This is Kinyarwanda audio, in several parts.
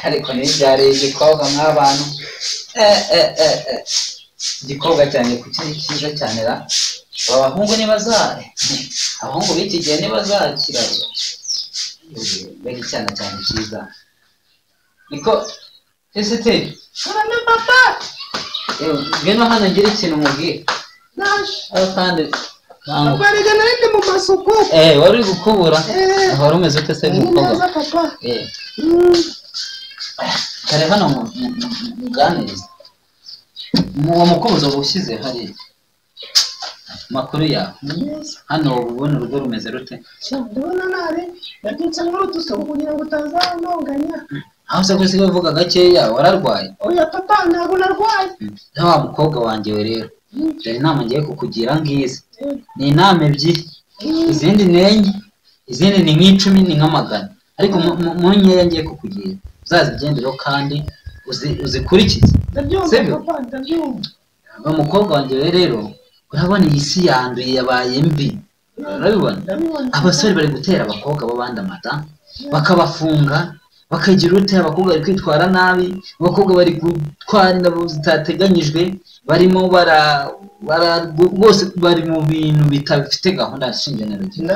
ariko nibyare igikobwa mw'abantu igikobwa cyane ku kindi cyiza cyane ra abahungu nibazare abahungu b'iki gihe nibazakira bari cyane cyane cyiza niko ese te Karame papa ngeno hano ngira ikintu mubwira naje kandi papa rega narindi mu masuku wari uri gukubura wari umeze ute se mukobwa neza papa kare hano muganiriza uwo mukubuzo ushyize hari makuru yawe hano ubona urugo rumeze rute ndabona nabi yabyutse nk'urutusuku kugira ngo utazanonganya aho se gusiga uvuga gakeya wararwaye oya papa ntabwo narwaye na wa mukobwa wanjye we rero dore inama ngiye kukugira ngizi ni inama ebyiri izindi nenye izindi ni nk'icumi ni nk'amagana ariko mu nkeya ngiye kukugira uzazigendereho kandi uzikurikize ndabyumva papa ndabyumva uwo mukobwa wanjye we rero urabona iyi si yanduye yabaye mbi urabibona abasore bari gutera abakobwa b'abandi amata bakabafunga bakagira ute abakobwa bari kwitwara nabi abakobwa bari gutwara indabo zitateganyijwe barimo bose bari mu bintu bitafite gahunda ishingiye na rugendo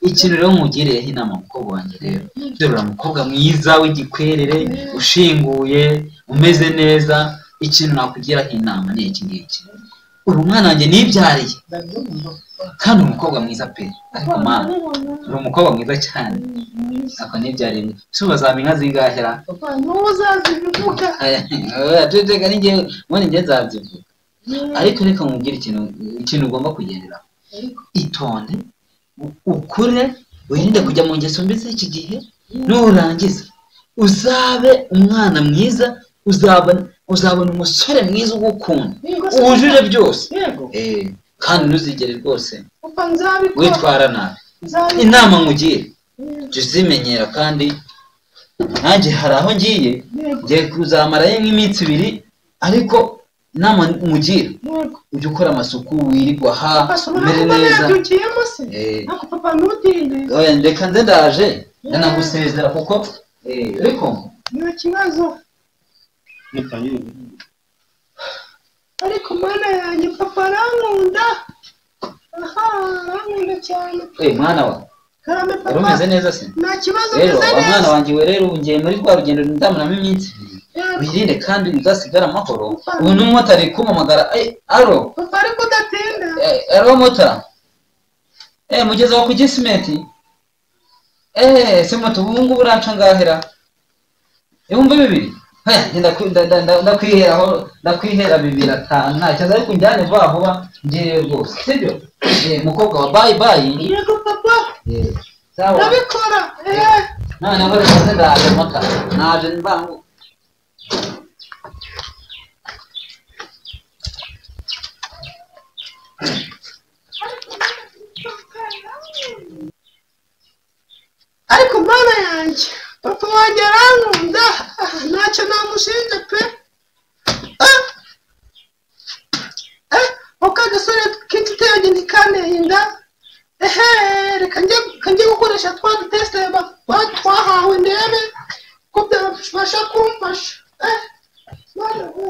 ikintu rero nkugiriyeho inama mukobwa wanjye rero dore umukobwa mwiza w'igikwerere ushinguye umeze neza ikintu nakugiraho inama ni iki ngiki uri umwana wanjye nibyariye kandi umukobwa mwiza pe ariko mama uri umukobwa mwiza cyane ako nibyariye se ubazaba inka zingahera papa ntuzazivuga tutega ninjye mbona njye nzabyivuga ariko reka nkubwire ikintu ugomba kugenderaho itonde ukure wirinde kujya mu ngeso mbi z'iki gihe nurangiza uzabe umwana mwiza uzabona umusore mwiza ugukunda wujuje byose kandi ntuzigere rwose witwara nabi inama nkugire jya uzimenyera kandi nanjye hari aho ngiye kuzamarayo nk'iminsi ibiri ariko inama nkugire ujye ukora amasuku wirirwa aha umere neza reka nze ndaje ndanagusezera kuko ariko nta kibazo ariko mana yanjye papa arankunda arankunda cyane mwana wa karame papa umeze neza se nta kibazo rero meze neza mwana wanjye we rero ngiye muri rwa rugendo ndamunamo iminsi wirinde kandi uzasigara amahoro ubu n'umumotari kumamagara aro papa ariko udatinda aro mota mugeze wa ku gisimenti se moto ubu ngubu uranca ngahera ibihumbi bibiri ndakwihera 2,500 nta kibazo ariko njyane vuba vuba ngiye rwose sibyo mukobwa wa bye yego papa sawa ndabikora noneho reka ndaje mota naje mbangu ariko mana yanjye papa wanjye arankunda ntacyo namushinja pe uko agasore k'igitenge ntikanteye inda reka njye gukoresha twa dutesite twahawe ndebe ko byabasha kumfasha mana we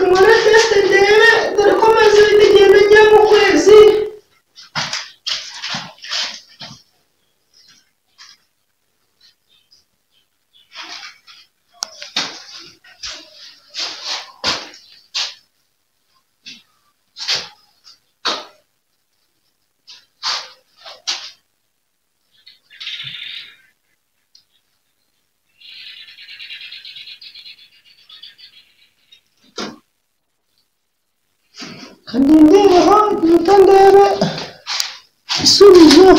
muri tesite ndebe dore ko maze igenda njya mu kwezi kandi ndebeho mpita ndebe isubizo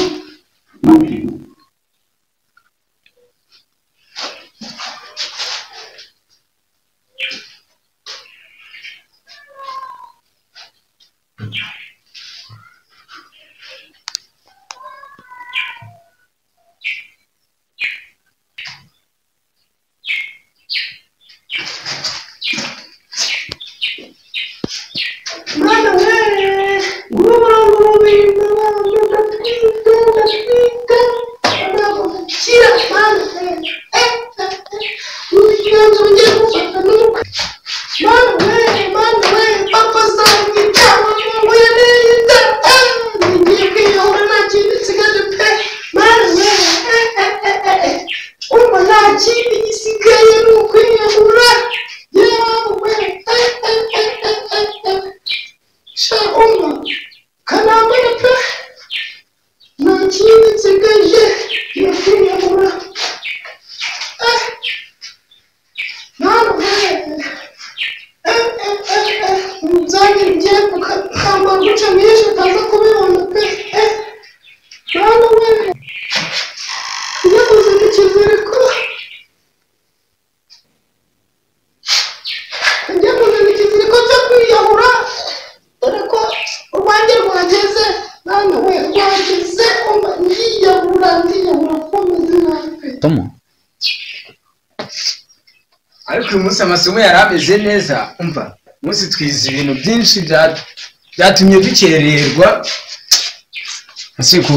mwana we tomo ariko uyu munsi amasomo yari ameze neza umva umunsi twize ibintu byinshi byatumye dukererwa asiku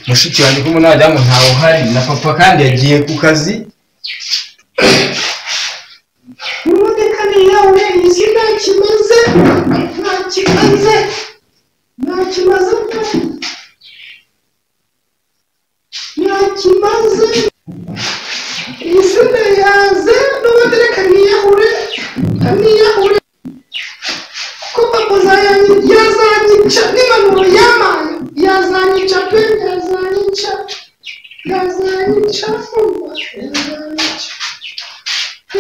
mushiki wanjye ko munadamu ntawe uhari na papa kandi yagiye ku kazi imodoka ni yawe isi nta kimaze isi ndayaze n'ubutereka niyahure kuko papa yazanyica n'impanuro yamaye yazanyica pe yazanyica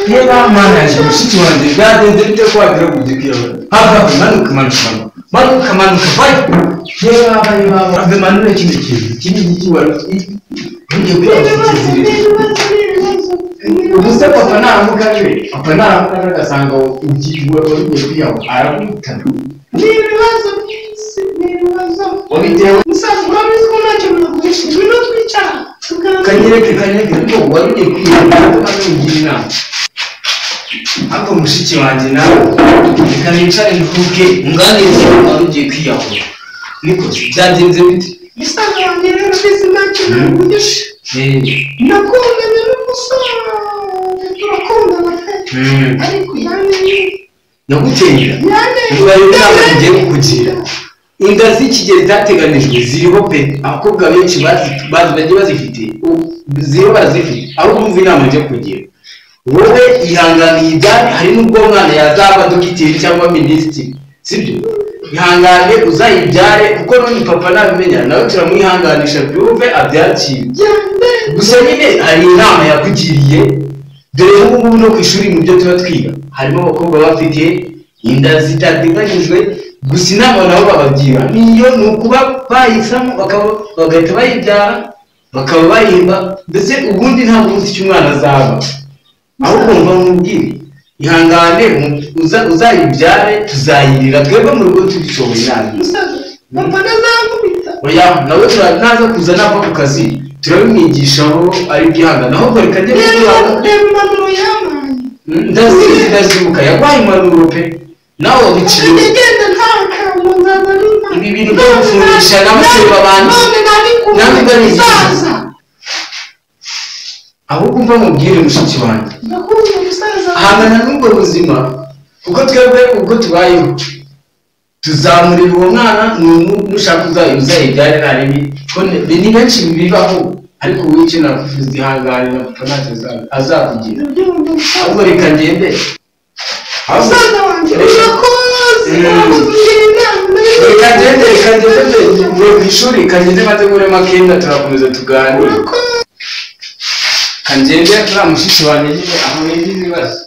niba mana yaje mushiki wanjye byagenze bite ko wagira kudikira hava manuka vai niba ave manure kindi kintu wari ugiye kuyakizirira ubuse papa naramuka agasanga ugiye kwiyaho aramutana n'ibibazo wabitewe musaza urabizi ko ntacyo nagurisha ibintu twicara kanyereke ko wari ugiye kwiyaho ugira inama ariko mushiki wanjye nawe reka nicare nduhuke unganirize ko wari ugiye kwiyahura niko byagenze bite musaza wanjye rero bizi ntacyo nagurisha nakundanye n'umusore turakundana pe ariko yagutera niba rero inama tugiye kukugira inda z'ikigero zateganijwe ziriho pe abakobwa benshi bagiye bazifite ziriho barazifite aho kumva inama ngiye kugira wowe ihanganiye ibyari hari n'ubwo mwana yazaba dogiteri cyangwa minisitiri sibyo ihangane uzayibyare kuko none papa nabimenya nawe turamwihanganisha byumve abyakire gusa nyine hari inama yakugiriye dore ubu no ku ishuri mu byo tuba twiga harimo abakobwa bafite inda zitateganyijwe gusa inama nabo babagira niyo ni ukuba bahisamo bagahita bayibyara bakaba bayimba ndetse ubundi ntabwo uzi icyo umwana azaba ahubwo mva mubwire ihangane uzayibyare tuzayirira twebwe mu rugo tubishoboye nabi papa nazamubita oya nawe naza kuza nava ku kazi turabimwigishaho ari byihangana ahubwo reka njye impanuro yamaye ndazibuka yaguhaye impanuro pe nawe wabiciye ngenda ntakantu nzaza ibi bintu byo gufungisha n'abasore babandi none nari musaza ahubwo mva mubwire mushiki wanjye ndakunda umusaza hangana n'ubwo buzima kuko twebwe ubwo tubayeho tuzamurira uwo mwana nushaka uzayibyare naribi ko ni benshi bibaho ariko wowe icyo nakuvuze ihanganira papa ntacyo azakugira ahubwo reka ngende umusaza wanjye urakoze reka ngende mvuye ku ishuri kagende maze nguremo akenda turakomeza tuganira kangende turiya mushiki wanjye nyine aho yagize ibibazo